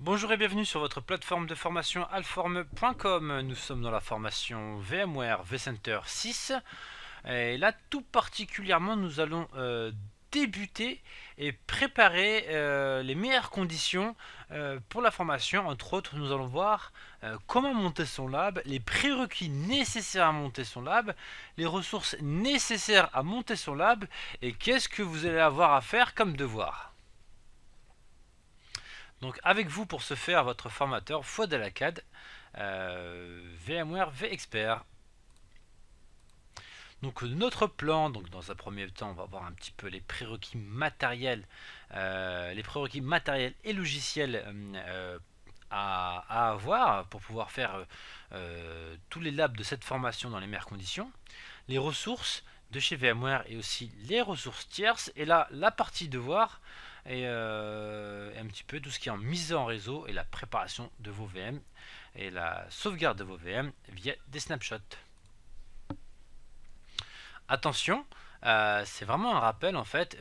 Bonjour et bienvenue sur votre plateforme de formation alform.com. Nous sommes dans la formation VMware vCenter 6. Et là, tout particulièrement, nous allons débuter et préparer les meilleures conditions pour la formation. Entre autres, nous allons voir comment monter son lab, les prérequis nécessaires à monter son lab, les ressources nécessaires à monter son lab et qu'est-ce que vous allez avoir à faire comme devoir. Donc avec vous pour ce faire, votre formateur Fouad Alakad, VMware vExpert. Donc notre plan, donc dans un premier temps, on va voir un petit peu les prérequis matériels, et logiciels à avoir pour pouvoir faire tous les labs de cette formation dans les meilleures conditions, les ressources de chez VMware et aussi les ressources tierces, et là la partie devoir et un petit peu tout ce qui est en mise en réseau et la préparation de vos VM et la sauvegarde de vos VM via des snapshots. Attention, c'est vraiment un rappel en fait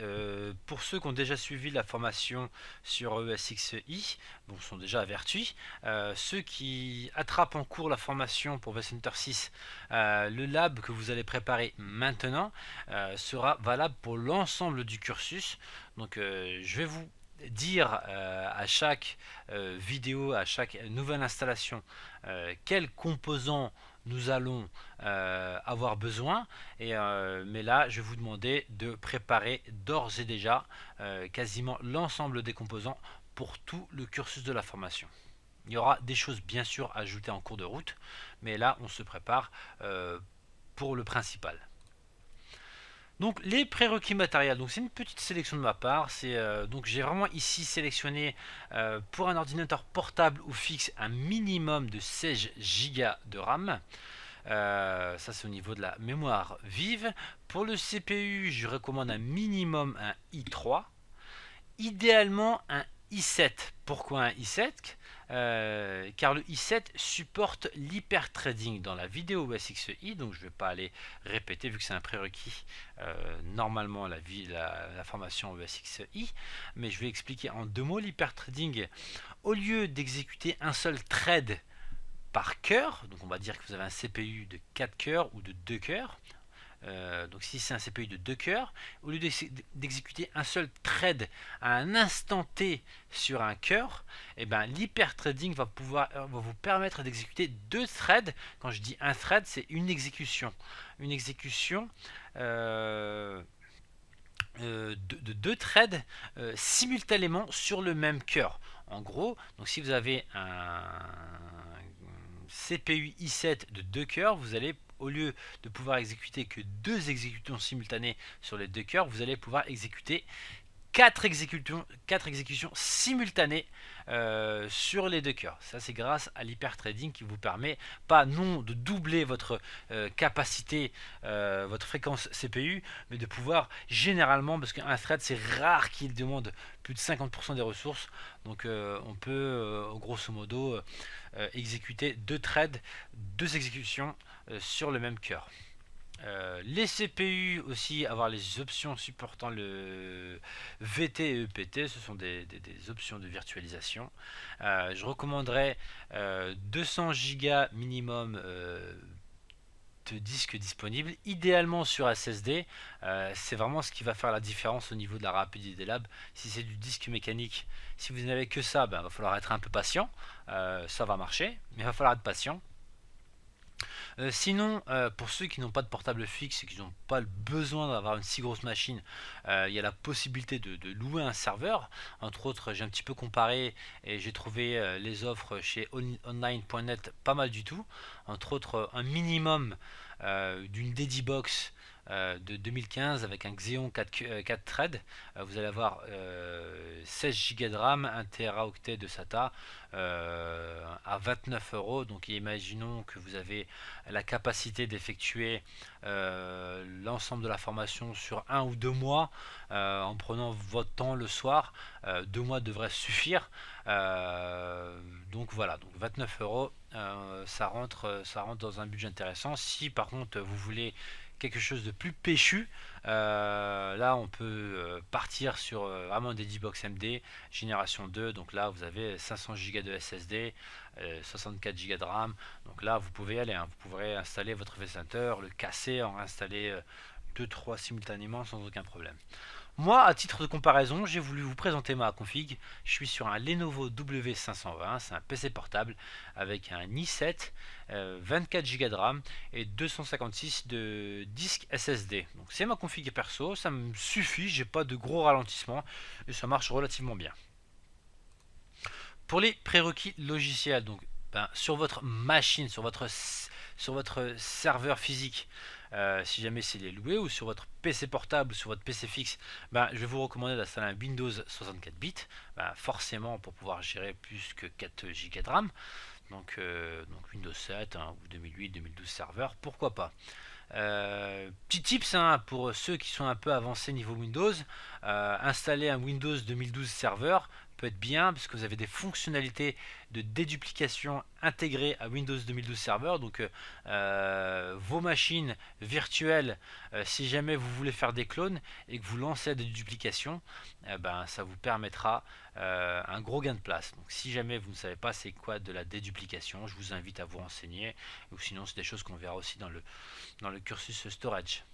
pour ceux qui ont déjà suivi la formation sur ESXi, bon, sont déjà avertis. Ceux qui attrapent en cours la formation pour vCenter 6, le lab que vous allez préparer maintenant sera valable pour l'ensemble du cursus. Donc je vais vous dire à chaque vidéo, à chaque nouvelle installation, quels composants nous allons avoir besoin, mais là je vais vous demander de préparer d'ores et déjà quasiment l'ensemble des composants pour tout le cursus de la formation. Il y aura des choses bien sûr à ajouter en cours de route, mais là on se prépare pour le principal. Donc les prérequis matériels, donc c'est une petite sélection de ma part. Donc j'ai vraiment ici sélectionné pour un ordinateur portable ou fixe un minimum de 16 Go de RAM. Ça c'est au niveau de la mémoire vive. Pour le CPU, je recommande un minimum un i3. Idéalement un i7. Pourquoi un i7 car le i7 supporte l'hyperthreading dans la vidéo OSXi, donc je ne vais pas aller répéter vu que c'est un prérequis normalement la formation OSXi, mais je vais expliquer en deux mots. L'hyperthreading, au lieu d'exécuter un seul thread par cœur, donc on va dire que vous avez un CPU de 4 cœurs ou de 2 cœurs, donc si c'est un CPU de 2 cœurs, au lieu d'exécuter un seul thread à un instant T sur un cœur, et ben, l'hyperthreading va vous permettre d'exécuter 2 threads. Quand je dis un thread, c'est une exécution. Une exécution de 2 threads simultanément sur le même cœur. En gros, donc si vous avez un CPU i7 de 2 cœurs, vous allez, au lieu de pouvoir exécuter que 2 exécutions simultanées sur les 2 cœurs, vous allez pouvoir exécuter 4 exécutions simultanées sur les 2 cœurs. Ça, c'est grâce à l'hyperthreading qui vous permet pas non de doubler votre capacité, votre fréquence CPU, mais de pouvoir généralement, parce qu'un thread c'est rare qu'il demande plus de 50% des ressources, donc on peut grosso modo exécuter 2 threads, 2 exécutions sur le même cœur. Les CPU aussi, avoir les options supportant le VT et EPT, ce sont des options de virtualisation. Je recommanderais 200 Go minimum de disque disponible, idéalement sur SSD. C'est vraiment ce qui va faire la différence au niveau de la rapidité des labs. Si c'est du disque mécanique, si vous n'avez que ça, ben, va falloir être un peu patient. Ça va marcher, mais il va falloir être patient. Sinon, pour ceux qui n'ont pas de portable fixe et qui n'ont pas le besoin d'avoir une si grosse machine, il y a la possibilité de louer un serveur. Entre autres, j'ai un petit peu comparé et j'ai trouvé les offres chez online.net pas mal du tout. Entre autres, un minimum d'une Dedibox de 2015 avec un Xeon 4 threads. Vous allez avoir 16 Go de RAM, 1 Teraoctet de SATA à 29 euros. Donc imaginons que vous avez la capacité d'effectuer l'ensemble de la formation sur 1 ou 2 mois en prenant votre temps le soir. 2 mois devrait suffire. Donc voilà, donc 29 euros, ça rentre dans un budget intéressant. Si par contre vous voulez quelque chose de plus péchu, là on peut partir sur vraiment des D-Box MD génération 2. Donc là vous avez 500 Go de SSD, 64 Go de RAM. Donc là vous pouvez y aller, hein. Vous pourrez installer votre vCenter, le casser, en installer 2-3 simultanément sans aucun problème. Moi, à titre de comparaison, j'ai voulu vous présenter ma config. Je suis sur un Lenovo W520, c'est un PC portable avec un i7, 24 Go de RAM et 256 de disque SSD. Donc c'est ma config perso, ça me suffit, j'ai pas de gros ralentissement et ça marche relativement bien. Pour les prérequis logiciels, donc sur votre machine, sur votre serveur physique, si jamais c'est les loué, ou sur votre PC portable, sur votre PC fixe, je vais vous recommander d'installer un Windows 64 bits, forcément pour pouvoir gérer plus que 4 Go de RAM. Donc Windows 7 ou 2008, 2012 serveur, pourquoi pas. Petit tips pour ceux qui sont un peu avancés niveau Windows, installer un Windows 2012 serveur peut être bien parce que vous avez des fonctionnalités de déduplication intégrées à Windows 2012 serveur. Donc vos machines virtuelles, si jamais vous voulez faire des clones et que vous lancez la déduplication, ça vous permettra un gros gain de place. Donc si jamais vous ne savez pas c'est quoi de la déduplication, je vous invite à vous renseigner, ou sinon c'est des choses qu'on verra aussi dans le cursus storage.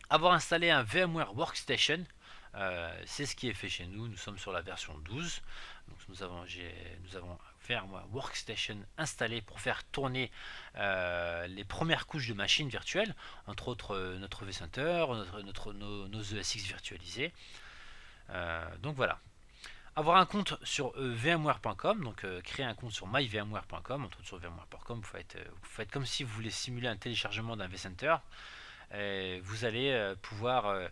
Avoir installé un VMware Workstation, c'est ce qui est fait chez nous. Nous sommes sur la version 12. Donc nous avons VMware Workstation installé pour faire tourner les premières couches de machines virtuelles, entre autres notre vCenter, nos ESX virtualisés. Donc voilà. Avoir un compte sur vmware.com, donc créer un compte sur myvmware.com, entre autres sur vmware.com, vous faites comme si vous voulez simuler un téléchargement d'un vCenter. Vous allez pouvoir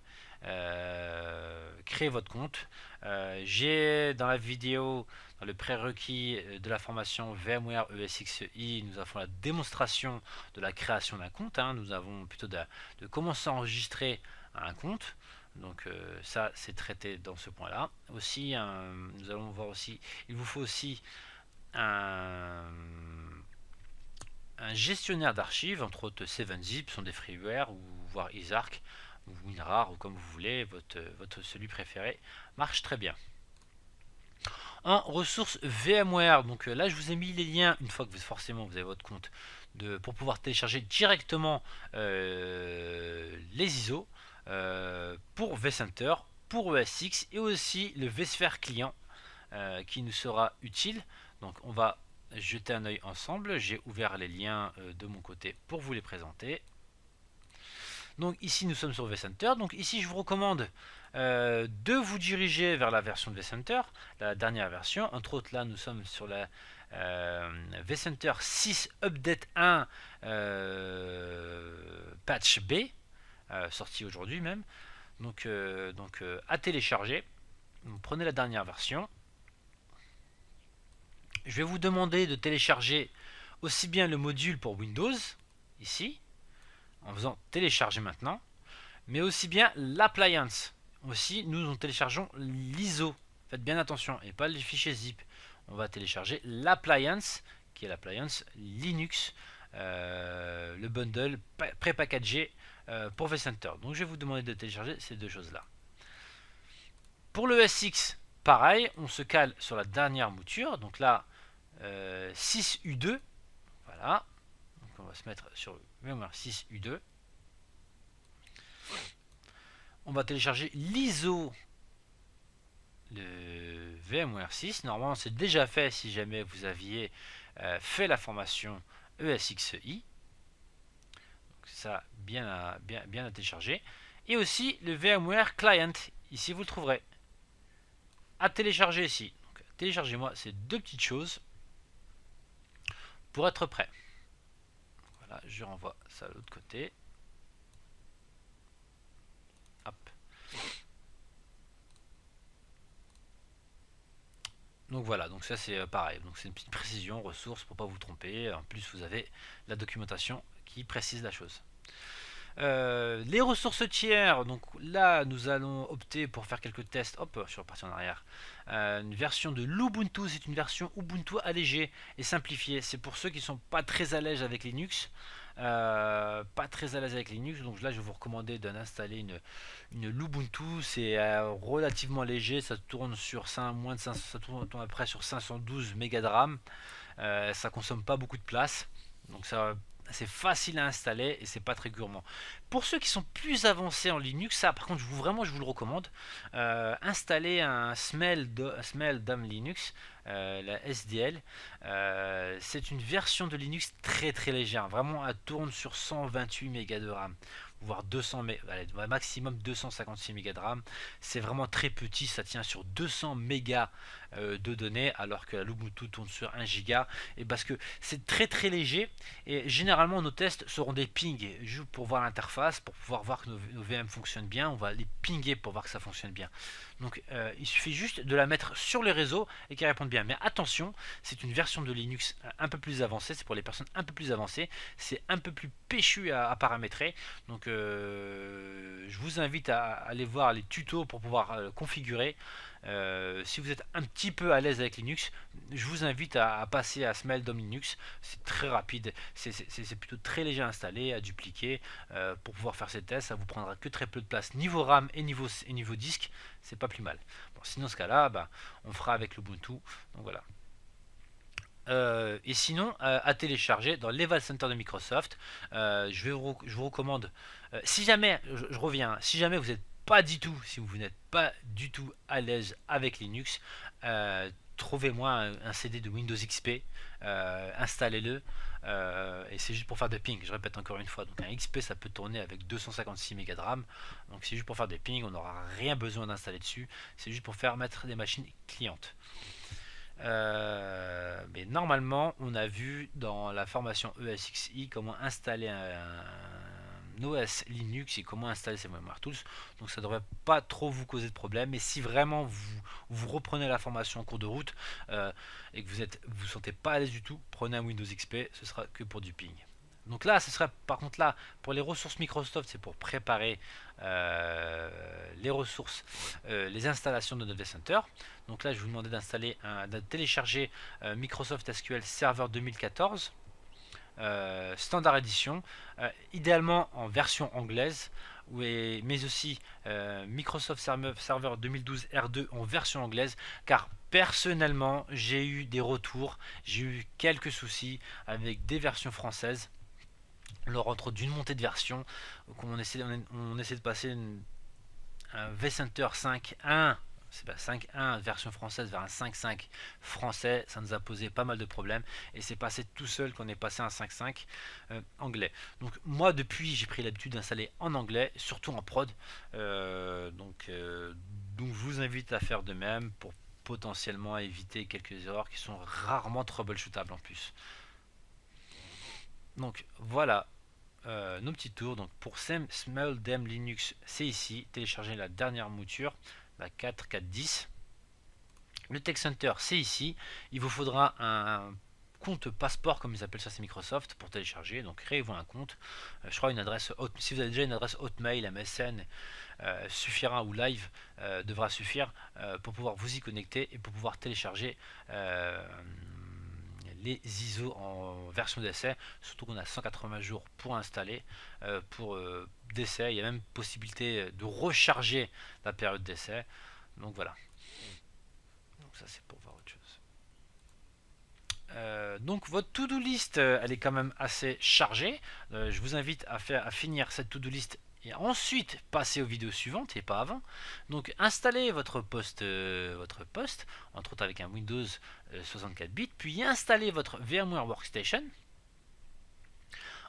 créer votre compte. J'ai dans la vidéo, dans le prérequis de la formation VMware ESXi, nous avons la démonstration de la création d'un compte. Nous avons plutôt de commencer à enregistrer un compte. Donc ça c'est traité dans ce point là aussi. Nous allons voir aussi, il vous faut aussi un gestionnaire d'archives, entre autres 7zip, sont des freeware, ou voire Isarc ou WinRAR, ou comme vous voulez, votre celui préféré marche très bien. En ressources VMware, donc là je vous ai mis les liens une fois que forcément vous avez votre compte pour pouvoir télécharger directement les ISO pour vCenter, pour ESX, et aussi le vSphere client qui nous sera utile. Donc on va jeter un œil ensemble. J'ai ouvert les liens de mon côté pour vous les présenter. Donc ici nous sommes sur vCenter. Donc ici je vous recommande de vous diriger vers la version de vCenter, la dernière version. Entre autres là nous sommes sur la vCenter 6 Update 1 patch B, sorti aujourd'hui même. Donc à télécharger. Vous prenez la dernière version. Je vais vous demander de télécharger aussi bien le module pour Windows, ici, en faisant télécharger maintenant, mais aussi bien l'appliance. Aussi, nous téléchargeons l'ISO. Faites bien attention, et pas le fichier zip. On va télécharger l'appliance, qui est l'appliance Linux, le bundle prépackagé pour vCenter. Donc je vais vous demander de télécharger ces deux choses-là. Pour le SX, pareil, on se cale sur la dernière mouture. Donc là, 6U2. Voilà. Donc on va se mettre sur VMware 6U2. On va télécharger l'ISO de VMware 6. Normalement, c'est déjà fait si jamais vous aviez fait la formation ESXi. Donc ça, bien à télécharger. Et aussi le VMware Client. Ici, vous le trouverez. À télécharger ici. Téléchargez-moi ces deux petites choses pour être prêt. Voilà, je renvoie ça de l'autre côté. Hop. Donc voilà, donc ça c'est pareil. Donc c'est une petite précision, ressources pour pas vous tromper. En plus vous avez la documentation qui précise la chose. Les ressources tiers, donc là nous allons opter pour faire quelques tests. Hop, je suis reparti en arrière. Une version de l'Ubuntu, c'est une version Ubuntu allégée et simplifiée. C'est pour ceux qui ne sont pas très à l'aise avec Linux. pas très à l'aise avec Linux, donc là je vais vous recommander d'installer une Lubuntu. C'est relativement léger, ça tourne sur 5, moins de 500, ça tourne à peu près sur 512 mégas de RAM. Ça consomme pas beaucoup de place, donc ça c'est facile à installer et c'est pas très gourmand. Pour ceux qui sont plus avancés en Linux, ça par contre je vous le recommande. Installer un Smeldom Linux, la SDL. C'est une version de Linux très très légère. Vraiment, elle tourne sur 128 mégas de RAM, voire 200, allez, maximum 256 mégas de RAM. C'est vraiment très petit, ça tient sur 200 mégas de données, alors que la Lubuntu tourne sur 1 giga. Et parce que c'est très très léger, et généralement nos tests seront des pings juste pour voir l'interface, pour pouvoir voir que nos VM fonctionnent bien. On va les pinguer pour voir que ça fonctionne bien. Donc il suffit juste de la mettre sur les réseaux et qu'elle réponde bien. Mais attention, c'est une version de Linux un peu plus avancée, c'est pour les personnes un peu plus avancées, c'est un peu plus péchu à paramétrer. Donc je vous invite à aller voir les tutos pour pouvoir configurer. Si vous êtes un petit peu à l'aise avec Linux, je vous invite à passer à Smeldom Linux. C'est très rapide, c'est plutôt très léger à installer, à dupliquer. Pour pouvoir faire ces tests, ça vous prendra que très peu de place niveau RAM et niveau disque, c'est pas plus mal. Bon, sinon, ce cas-là, bah, on fera avec l'Ubuntu. Donc voilà. Et sinon, à télécharger dans l'Eval Center de Microsoft, je vous recommande, si jamais, je reviens, si jamais vous n'êtes pas du tout, si vous n'êtes pas du tout à l'aise avec Linux, trouvez-moi un CD de Windows XP, installez-le, et c'est juste pour faire des pings. Je répète encore une fois, donc un XP ça peut tourner avec 256 mégas de RAM, donc c'est juste pour faire des pings, on n'aura rien besoin d'installer dessus, c'est juste pour faire mettre des machines clientes. Mais normalement, on a vu dans la formation ESXi comment installer un OS Linux et comment installer ces Memory Tools. Donc ça ne devrait pas trop vous causer de problème. Mais si vraiment vous reprenez la formation en cours de route et que vous sentez pas à l'aise du tout, prenez un Windows XP, ce sera que pour du ping. Donc là, ce serait par contre là, pour les ressources Microsoft, c'est pour préparer les ressources, les installations de notre vCenter. Donc là, je vous demandais de télécharger Microsoft SQL Server 2014, Standard Edition, idéalement en version anglaise, mais aussi Microsoft Server 2012 R2 en version anglaise, car personnellement, j'ai eu des retours, j'ai eu quelques soucis avec des versions françaises lors entre d'une montée de version. Donc on essaie de passer un vCenter 5.1, c'est pas 5.1 version française vers un 5.5 français, ça nous a posé pas mal de problèmes et c'est passé tout seul qu'on est passé à un 5.5 anglais. Donc moi depuis j'ai pris l'habitude d'installer en anglais, surtout en prod, donc je vous invite à faire de même pour potentiellement éviter quelques erreurs qui sont rarement troubleshootables en plus. Donc voilà nos petits tours. Donc pour Smeldom Linux, c'est ici. Télécharger la dernière mouture, la 4.4.10. Le Tech Center, c'est ici. Il vous faudra un compte passeport, comme ils appellent ça, c'est Microsoft, pour télécharger. Donc créez-vous un compte. Je crois une adresse, si vous avez déjà une adresse Hotmail, MSN, suffira, ou Live devra suffire pour pouvoir vous y connecter et pour pouvoir télécharger les ISO en version d'essai, surtout qu'on a 180 jours pour installer, pour d'essai. Il y a même possibilité de recharger la période d'essai. Donc voilà. Donc ça c'est pour voir autre chose. Donc votre to-do list, elle est quand même assez chargée. Je vous invite à finir cette to-do list et ensuite passer aux vidéos suivantes et pas avant. Donc installez votre poste, entre autres avec un Windows 64 bits, puis installez votre VMware Workstation.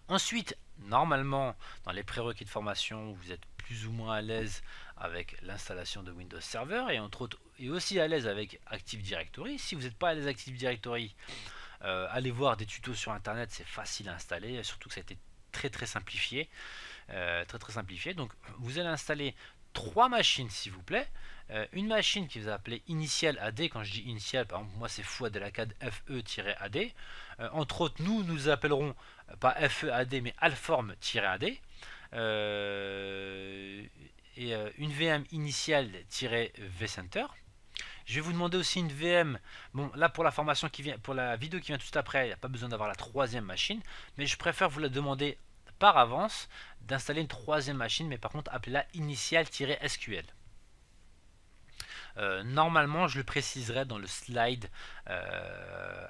Ensuite, normalement, dans les prérequis de formation, vous êtes plus ou moins à l'aise avec l'installation de Windows Server et entre autres et aussi à l'aise avec Active Directory. Si vous n'êtes pas à l'aise avec Active Directory, allez voir des tutos sur internet, c'est facile à installer, surtout que ça a été très simplifié. Très simplifié. Donc vous allez installer 3 machines s'il vous plaît. Une machine qui vous appelez Initial AD. Quand je dis Initial, par exemple moi c'est fouadelacad FE-AD. Entre autres nous appellerons pas FE-AD mais Alform-AD. Et une VM initial-vCenter. Je vais vous demander aussi une VM. Bon, là pour la formation qui vient, pour la vidéo qui vient tout après, il n'y a pas besoin d'avoir la troisième machine, mais je préfère vous la demander par avance d'installer une troisième machine, mais par contre appelez-la initial-sql. Normalement, je le préciserai dans le slide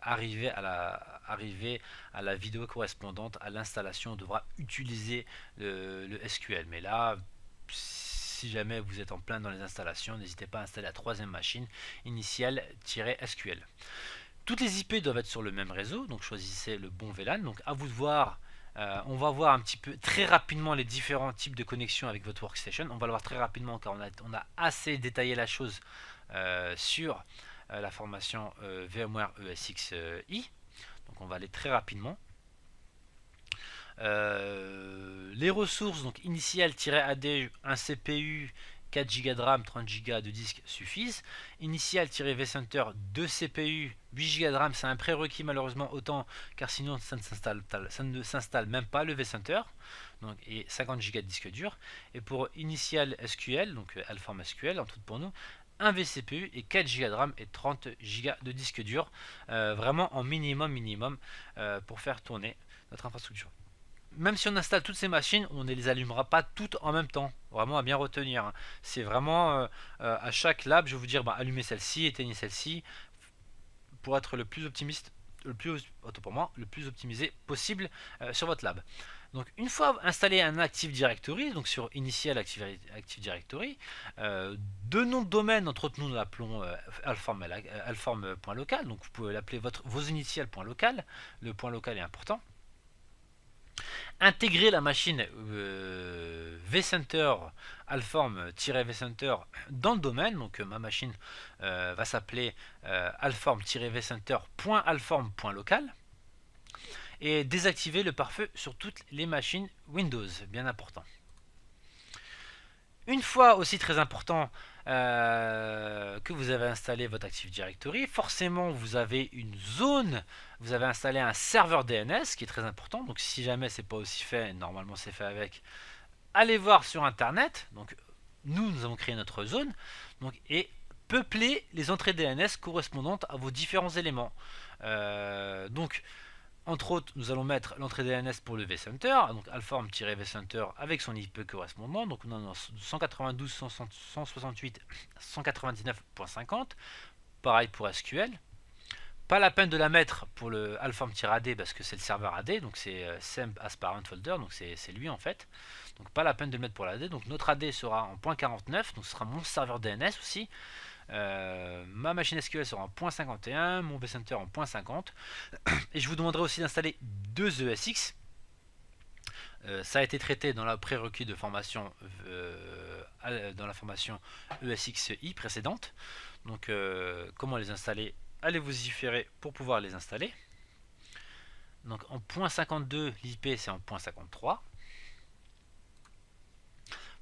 arrivé à la vidéo correspondante à l'installation. On devra utiliser le SQL. Mais là, si jamais vous êtes en plein dans les installations, n'hésitez pas à installer la troisième machine initial-SQL. Toutes les IP doivent être sur le même réseau, donc choisissez le bon VLAN. Donc à vous de voir. On va voir un petit peu très rapidement les différents types de connexions avec votre workstation. On va le voir très rapidement car on a assez détaillé la chose sur la formation VMware ESXi. Donc on va aller très rapidement. Les ressources, donc initial-AD, un CPU, 4 Go de RAM, 30 Go de disque suffisent. Initial-vCenter, 2 CPU, 8 Go de RAM, c'est un prérequis malheureusement autant, car sinon ça ne s'installe même pas le vCenter. Donc, et 50 Go de disque dur. Et pour Initial SQL, donc Alform SQL en tout pour nous, un vCPU et 4 Go de RAM et 30 Go de disque dur, vraiment en minimum pour faire tourner notre infrastructure. Même si on installe toutes ces machines, on ne les allumera pas toutes en même temps. Vraiment à bien retenir. C'est vraiment à chaque lab, je vais vous dire, allumez celle-ci, éteignez celle-ci, pour être le plus optimiste, le plus optimisé possible sur votre lab. Donc une fois installé un Active Directory, donc sur Initial Active Directory, deux noms de domaine, entre autres nous l'appelons alform.local, donc vous pouvez l'appeler vos initiales.local, le point local est important. Intégrer la machine vCenter alform-vCenter dans le domaine, donc ma machine va s'appeler alform-vcenter.alform.local, et désactiver le pare-feu sur toutes les machines Windows, bien important. Une fois aussi très important que vous avez installé votre Active Directory, forcément vous avez une zone, vous avez installé un serveur DNS qui est très important. Donc si jamais c'est pas aussi fait, normalement c'est fait avec, allez voir sur internet. Donc nous avons créé notre zone, donc, et peupler les entrées DNS correspondantes à vos différents éléments. Donc entre autres, nous allons mettre l'entrée DNS pour le vCenter, donc alform-vCenter avec son IP correspondant. Donc on a 192.168.199.50. Pareil pour SQL. Pas la peine de la mettre pour le alform-AD parce que c'est le serveur AD, donc c'est semp as parent folder, donc c'est lui en fait. Donc pas la peine de le mettre pour l'AD. Donc notre AD sera en .49, donc ce sera mon serveur DNS aussi. Ma machine SQL sera en .51, mon vCenter en .50, et je vous demanderai aussi d'installer deux ESX. Ça a été traité dans la prérequis de formation dans la formation ESXi précédente. Donc comment les installer? Allez vous y faire pour pouvoir les installer. Donc en .52 l'IP c'est en .53.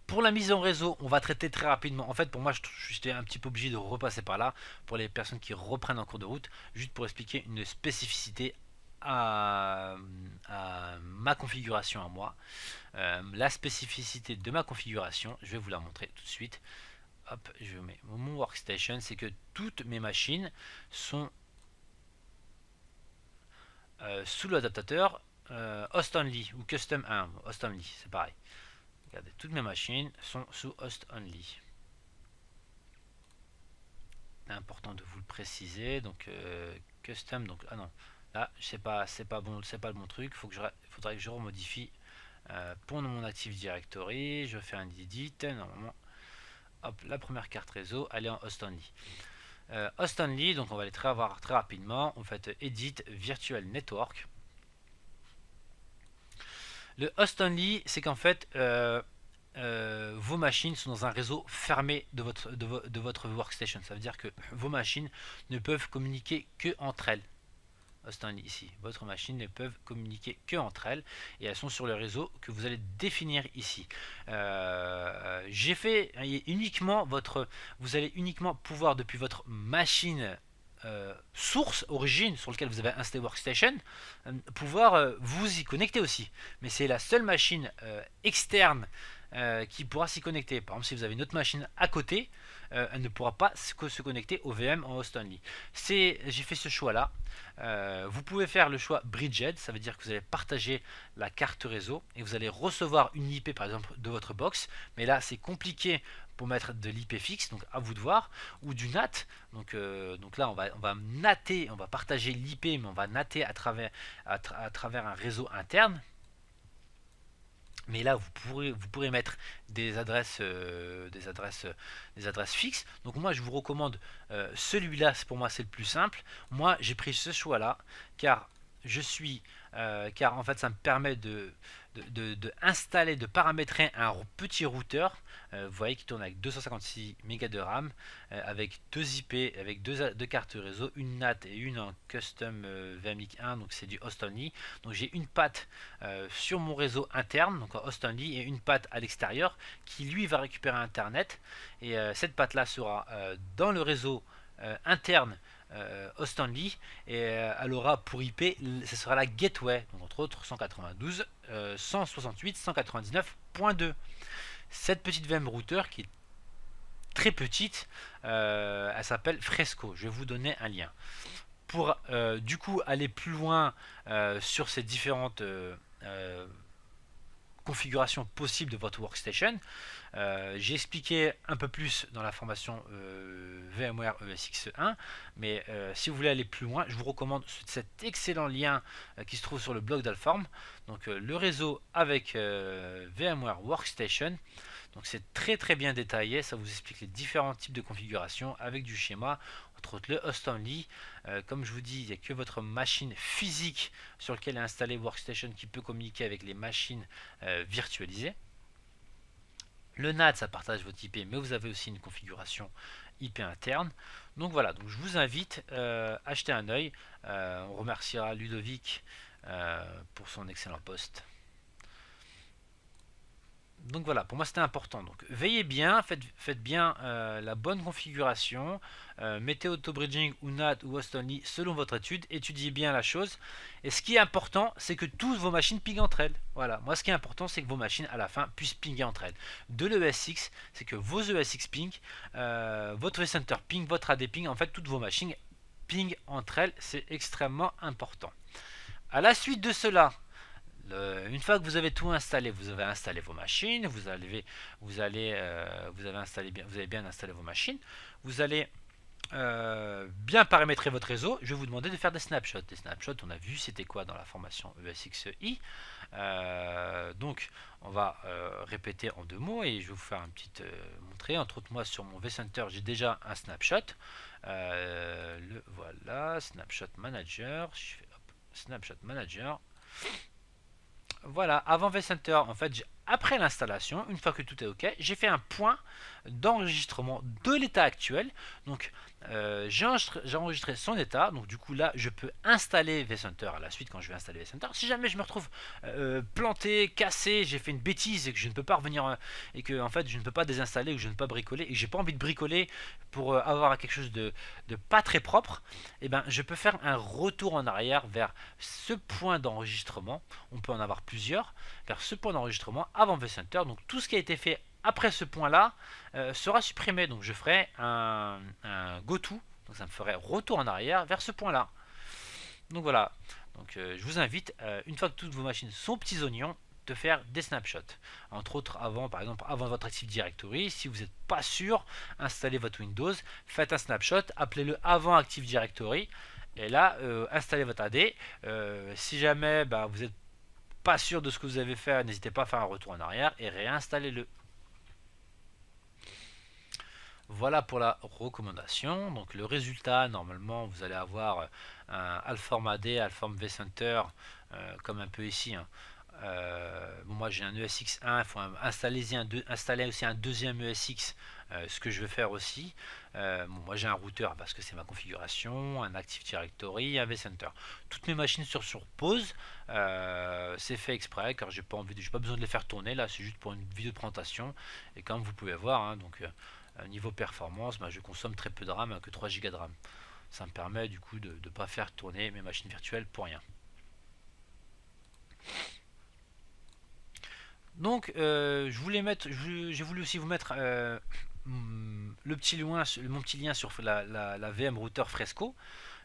Pour la mise en réseau, on va traiter très rapidement. En fait, pour moi, j'étais un petit peu obligé de repasser par là pour les personnes qui reprennent en cours de route, juste pour expliquer une spécificité à ma configuration à moi. La spécificité de ma configuration, je vais vous la montrer tout de suite. Hop, je mets mon workstation, c'est que toutes mes machines sont sous l'adaptateur host only ou custom 1, host only, c'est pareil. Regardez, toutes mes machines sont sous host only. C'est important de vous le préciser. Donc custom, donc ah non, là c'est pas bon, c'est pas le bon truc. Faudrait que je remodifie pour mon Active Directory. Je fais un edit. Normalement, hop, la première carte réseau, elle est en host only. Host only, donc on va aller voir très rapidement. On fait edit virtual network. Le host only, c'est qu'en fait, vos machines sont dans un réseau fermé de votre workstation. Ça veut dire que vos machines ne peuvent communiquer que entre elles. Host only ici. Votre machine ne peuvent communiquer que entre elles et elles sont sur le réseau que vous allez définir ici. J'ai fait uniquement vous allez uniquement pouvoir depuis votre machine source, origine sur lequel vous avez installé Workstation, pouvoir vous y connecter aussi. Mais c'est la seule machine externe qui pourra s'y connecter. Par exemple, si vous avez une autre machine à côté, elle ne pourra pas se connecter au VM en host only. J'ai fait ce choix là. Vous pouvez faire le choix bridged, ça veut dire que vous allez partager la carte réseau et vous allez recevoir une IP par exemple de votre box, mais là c'est compliqué pour mettre de l'IP fixe, donc à vous de voir, ou du NAT. Donc là on va natter, on va partager l'IP, mais on va natter à travers un réseau interne. Mais là, vous pourrez mettre des adresses fixes. Donc moi, je vous recommande celui-là. Pour moi, c'est le plus simple. Moi, j'ai pris ce choix-là car car en fait, ça me permet de installer, de paramétrer un petit routeur. Vous voyez qui tourne avec 256 Mb de RAM, avec deux IP, avec deux cartes réseau, une NAT et une en custom VMIC 1, donc c'est du host only. Donc j'ai une patte sur mon réseau interne, donc en host only, et une patte à l'extérieur qui lui va récupérer Internet. Et cette patte là sera dans le réseau interne host only, et elle aura pour IP, ce sera la gateway, donc entre autres 192 168 199.2. Cette petite VM router qui est très petite, elle s'appelle Fresco. Je vais vous donner un lien pour du coup aller plus loin sur ces différentes configurations possibles de votre workstation. J'ai expliqué un peu plus dans la formation VMware ESX1, mais si vous voulez aller plus loin, je vous recommande cet excellent lien qui se trouve sur le blog d'Alform, donc le réseau avec VMware Workstation. Donc c'est très très bien détaillé, ça vous explique les différents types de configurations avec du schéma, entre autres le host only. Comme je vous dis, il n'y a que votre machine physique sur laquelle est installé Workstation qui peut communiquer avec les machines virtualisées. Le NAT, ça partage votre IP, mais vous avez aussi une configuration IP interne. Donc voilà, donc je vous invite à jeter un œil. On remerciera Ludovic pour son excellent post. Donc voilà, pour moi c'était important. Donc veillez bien, faites bien la bonne configuration, mettez auto-bridging ou NAT ou host only selon votre étude, étudiez bien la chose. Et ce qui est important, c'est que toutes vos machines pingent entre elles. Voilà, moi ce qui est important, c'est que vos machines à la fin puissent pinguer entre elles. De l'ESX, c'est que vos ESX ping, votre vCenter ping, votre AD ping, en fait toutes vos machines ping entre elles, c'est extrêmement important. À la suite de cela, une fois que vous avez tout installé, vous avez installé vos machines, vous avez bien installé vos machines, vous allez bien paramétrer votre réseau. Je vais vous demander de faire des snapshots. Des snapshots, on a vu c'était quoi dans la formation ESXi. Donc on va répéter en deux mots et je vais vous faire un petit montrer. Entre autres, moi sur mon vCenter, j'ai déjà un snapshot. Le voilà, snapshot manager. Je fais hop, snapshot manager. Voilà, avant vCenter, en fait, après l'installation, une fois que tout est OK, j'ai fait un point d'enregistrement de l'état actuel. Donc, j'ai enregistré son état. Donc, du coup, là, je peux installer vCenter à la suite quand je vais installer vCenter. Si jamais je me retrouve planté, cassé, j'ai fait une bêtise et que je ne peux pas revenir et que en fait je ne peux pas désinstaller ou que je ne peux pas bricoler et que j'ai pas envie de bricoler pour avoir quelque chose de pas très propre, et ben je peux faire un retour en arrière vers ce point d'enregistrement. On peut en avoir plusieurs, vers ce point d'enregistrement avant vCenter. Donc tout ce qui a été fait après ce point là sera supprimé. Donc je ferai un goto, donc ça me ferait retour en arrière vers ce point là. Donc voilà, donc je vous invite, une fois que toutes vos machines sont petits oignons, de faire des snapshots. Entre autres, par exemple, avant votre Active Directory, si vous n'êtes pas sûr, installez votre Windows, faites un snapshot, appelez-le avant Active Directory, et là, installez votre AD. Si jamais vous n'êtes pas sûr de ce que vous avez fait, n'hésitez pas à faire un retour en arrière et réinstallez-le. Voilà pour la recommandation. Donc le résultat, normalement, vous allez avoir un Alform AD, Alform vCenter, comme un peu ici. Bon, moi j'ai un ESX1, il faut installer aussi un deuxième ESX, ce que je vais faire aussi. Bon, moi j'ai un routeur parce que c'est ma configuration, un Active Directory, un vCenter. Toutes mes machines sont sur pause, c'est fait exprès car j'ai pas besoin de les faire tourner là, c'est juste pour une vidéo de présentation. Et comme vous pouvez voir, hein, donc niveau performance, je consomme très peu de RAM, que 3 Go de RAM. Ça me permet du coup de ne pas faire tourner mes machines virtuelles pour rien. Donc j'ai voulu aussi vous mettre mon petit lien sur la VM router Fresco,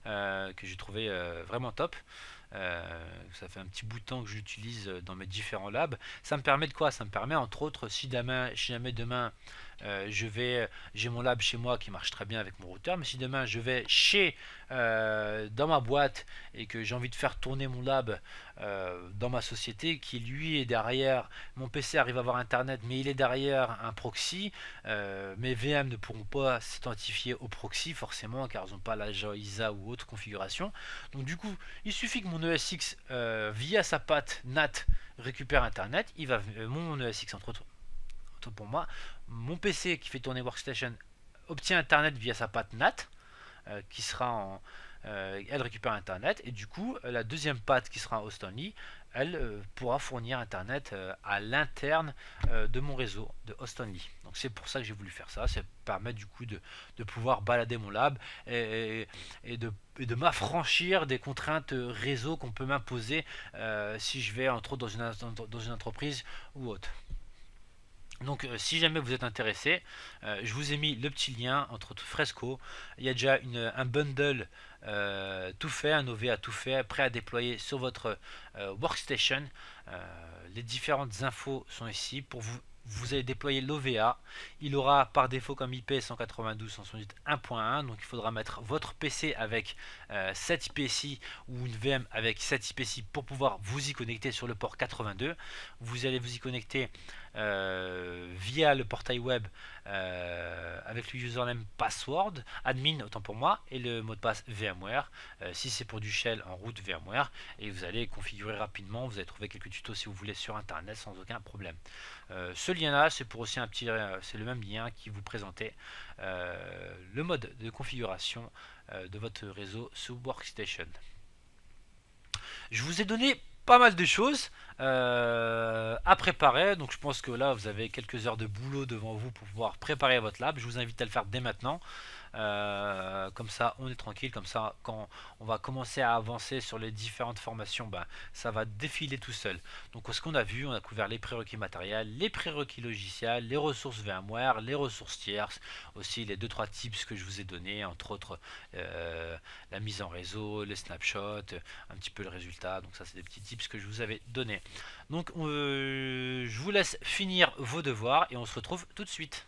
que j'ai trouvé vraiment top. Ça fait un petit bout de temps que j'utilise dans mes différents labs. Ça me permet de quoi? Ça me permet entre autres, si jamais demain j'ai mon lab chez moi qui marche très bien avec mon routeur, mais si demain je vais dans ma boîte et que j'ai envie de faire tourner mon lab dans ma société, qui lui est derrière, mon PC arrive à avoir internet, mais il est derrière un proxy, mes VM ne pourront pas s'identifier au proxy forcément car ils n'ont pas la ISA ou autre configuration. Donc du coup, il suffit que mon ESX via sa patte NAT récupère internet, mon ESX entre autres pour moi, mon PC qui fait tourner Workstation obtient internet via sa patte NAT, qui sera elle récupère internet, et du coup la deuxième patte qui sera host only, elle pourra fournir internet à l'interne de mon réseau de host only. Donc c'est pour ça que j'ai voulu faire ça, ça permet du coup de pouvoir balader mon lab et de m'affranchir des contraintes réseau qu'on peut m'imposer si je vais entre autres dans une entreprise ou autre. Donc si jamais vous êtes intéressé, je vous ai mis le petit lien entre Fresco. Il y a déjà un bundle tout fait, un OVA tout fait, prêt à déployer sur votre workstation. Les différentes infos sont ici pour vous. Vous allez déployer l'OVA. Il aura par défaut comme IP 192.168.1.1. Donc il faudra mettre votre PC avec 7 IPSI ou une VM avec 7 IPSI pour pouvoir vous y connecter sur le port 82. Vous allez vous y connecter via le portail web avec le username password admin autant pour moi et le mot de passe VMware si c'est pour du shell en route VMware, et vous allez configurer rapidement. Vous allez trouver quelques tutos si vous voulez sur internet sans aucun problème. Ce lien là c'est pour aussi c'est le même lien qui vous présentait le mode de configuration de votre réseau sous Workstation. Je vous ai donné pas mal de choses à préparer, donc je pense que là vous avez quelques heures de boulot devant vous pour pouvoir préparer votre lab. Je vous invite à le faire dès maintenant. Comme ça on est tranquille, comme ça quand on va commencer à avancer sur les différentes formations, ça va défiler tout seul. Donc ce qu'on a vu, on a couvert les prérequis matériels, les prérequis logiciels, les ressources VMware, les ressources tierces, aussi les 2-3 tips que je vous ai donnés, entre autres la mise en réseau, les snapshots, un petit peu le résultat. Donc ça c'est des petits tips que je vous avais donnés. Donc je vous laisse finir vos devoirs et on se retrouve tout de suite.